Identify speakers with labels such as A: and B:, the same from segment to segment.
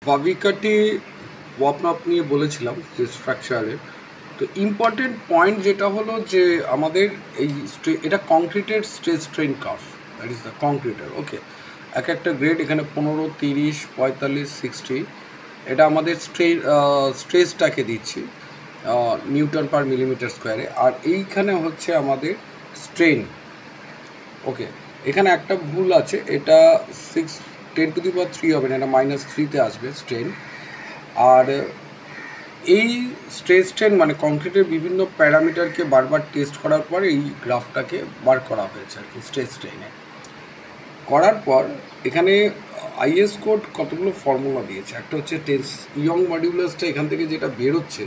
A: ভাবিকাটি ওয়াপনাপ নিয়ে বলেছিলাম যে স্ট্রাকচারের। তো ইম্পর্টেন্ট পয়েন্ট যেটা হলো যে আমাদের এই এটা কংক্রিটের stress strain curve, that is the কংক্রিটের। ওকে, এক একটা গ্রেড এখানে 15, 30, 45, 60 এটা আমাদের স্ট্রেসটাকে দিচ্ছি নিউটন পার মিলিমিটার স্কোয়ারে। আর এইখানে হচ্ছে আমাদের স্ট্রেন। ওকে, এখানে একটা ভুল আছে, এটা 6×10⁻³ হবে না, এটা -3-তে আসবে স্ট্রেন। আর এই স্ট্রেস স্ট্রেন মানে কংক্রিটের বিভিন্ন প্যারামিটারকে বারবার টেস্ট করার পর এই গ্রাফটাকে বার করা হয়েছে আর কি। স্ট্রেস স্ট্রেনে করার পর এখানে আইএস কোড কতগুলো ফর্মুলা দিয়েছে। একটা হচ্ছে ইয়ং মডিউলাসটা এখান থেকে যেটা বেরোচ্ছে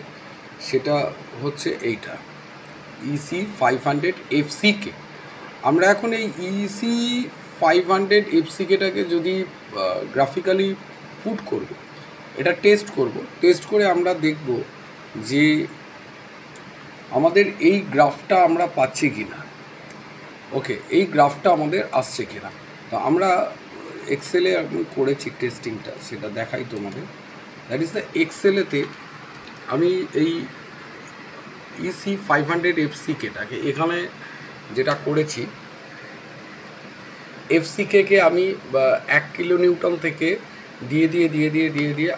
A: সেটা হচ্ছে এইটা EC 500 FCK। আমরা এখন এই EC 500 FCKটাকে যদি গ্রাফিক্যালি পুট করব, এটা টেস্ট করব, টেস্ট করে আমরা দেখব যে আমাদের এই গ্রাফটা আমরা পাচ্ছি কি না। ওকে, এই গ্রাফটা আমাদের আসছে কি না। তো আমরা এক্সেলে আমি করেছি টেস্টিংটা, সেটা দেখাই তোমাদের। দ্যাট ইজ দ্য এক্সেলেতে আমি এই EC 500 FCKটাকে এখানে যেটা করেছি, FCKকে আমি 1 কিলো নিউটন থেকে দিয়ে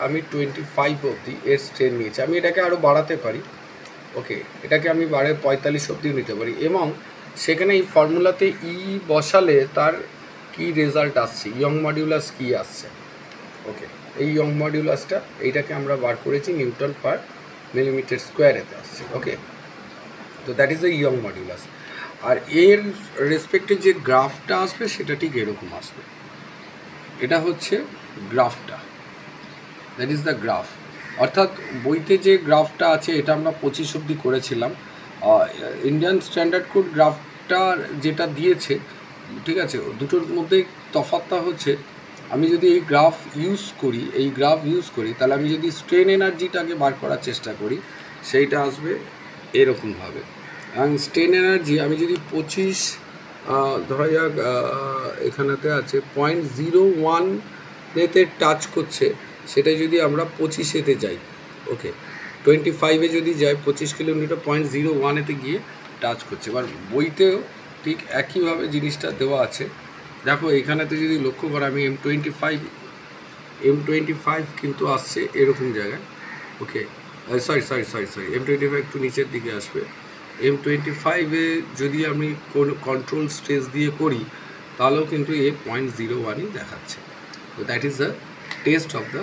A: আমি 25 অবধি এর স্ট্রেন নিয়েছি। আমি এটাকে আরও বাড়াতে পারি। ওকে, এটাকে আমি 45 অবধি নিতে পারি এবং সেখানে এই ফর্মুলাতে বসালে তার কি রেজাল্ট আসছে, ইয়ং মডিউলাস কী আসছে। ওকে, এই ইয়ং মডিউলাসটা এইটাকে আমরা বার করেছি নিউটন পার মিলিমিটার স্কোয়ারেতে আসছে। ওকে, তো that is the Young modulus. আর এর রেসপেক্টে যে গ্রাফটা আসবে সেটা ঠিক এরকম আসবে। এটা হচ্ছে গ্রাফটা, দ্যাট ইজ দ্য গ্রাফ। অর্থাৎ বইতে যে গ্রাফটা আছে এটা আমরা 25 অবধি করেছিলাম। ইন্ডিয়ান স্ট্যান্ডার্ড কোড গ্রাফটা যেটা দিয়েছে, ঠিক আছে, দুটোর মধ্যে তফাৎটা হচ্ছে আমি যদি এই গ্রাফ ইউজ করি তাহলে আমি যদি স্ট্রেন এনার্জিটাকে বার করার চেষ্টা করি সেইটা আসবে এরকমভাবে। এবং স্ট্রেন এনার্জি আমি যদি 25 ধরা যাক এখানেতে আছে 0.01-তে টাচ করছে, সেটা যদি আমরা 25-এতে যাই, ওকে 25-এ যদি যাই 25 কিলোমিটার 0.01-এতে গিয়ে টাচ করছে। এবার বইতেও ঠিক একইভাবে জিনিসটা দেওয়া আছে। দেখো এখানেতে যদি লক্ষ্য করো আমি M25 কিন্তু আসছে এরকম জায়গায়। ওকে, সরি M25 একটু নিচের দিকে আসবে। M25-এ যদি আমি কোনো কন্ট্রোল স্ট্রেস দিয়ে করি তাহলেও কিন্তু 0.01-ই দেখাচ্ছে। তো that is the test of the